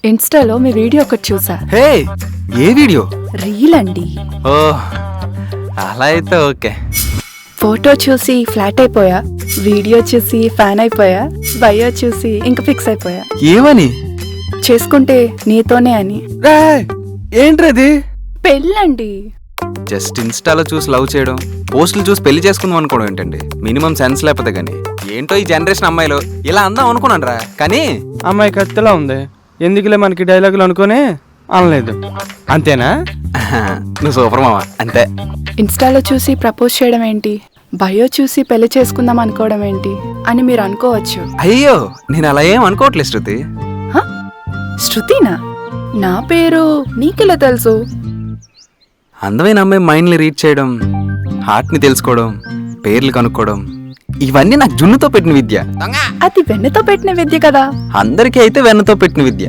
ఇన్స్టాలో మీ వీడియో ఒకటి చూసా. హే, ఏ వీడియో? రీల్ అండి. ఓ, అలా అయితే ఓకే. ఫోటో చూసి ఫ్లాట్ అయిపోయా, వీడియో చూసి ఫ్యాన్ అయిపోయా, బయో చూసి ఇంక ఫిక్స్ అయిపోయా. ఏమని? చేసుకుంటే నీతోనే అని. ఏంట్రది? పెళ్ళండి. జస్ట్ ఇన్స్టాలో చూసి లవ్ చేయడం, పోస్టులు చూసి పెళ్లి చేసుకుందాం అనుకోవడం ఏంటండి? మినిమం సెన్స్ లేకపోతే గానీ. ఏంటో ఈ జనరేషన్ అమ్మాయిలు ఇలా అందాం అనుకున్నాను రా, కానీ అమ్మాయి కత్తిలా ఉంది, ఎందుకులే మనకి డైలాగులు అనుకోనే అనలేదు. అంతేనా? నువ్వు సూపర్ మావా, అంతే. ఇన్స్టాలో చూసి ప్రపోజ్ చేయడం ఏంటి, బయో చూసి పెళ్లి చేసుకుందాం అనుకోవడం ఏంటి అని మీరు అనుకోవచ్చు. అయ్యో, నేను అలా ఏం అనుకోవట్లేదు శృతి. హ? శృతినా? నా పేరు నీకెలా తెలుసు? అందమైన అమ్మాయి మైండ్ని రీడ్ చేయడం, హార్ట్ని తెలుసుకోవడం, పేర్లు కనుక్కోవడం, ఇవన్నీ నాకు జున్నుతో పెట్టిన విద్య. అది వెన్నతో పెట్టిన విద్య కదా. అందరికీ అయితే వెన్నతో పెట్టిన విద్య.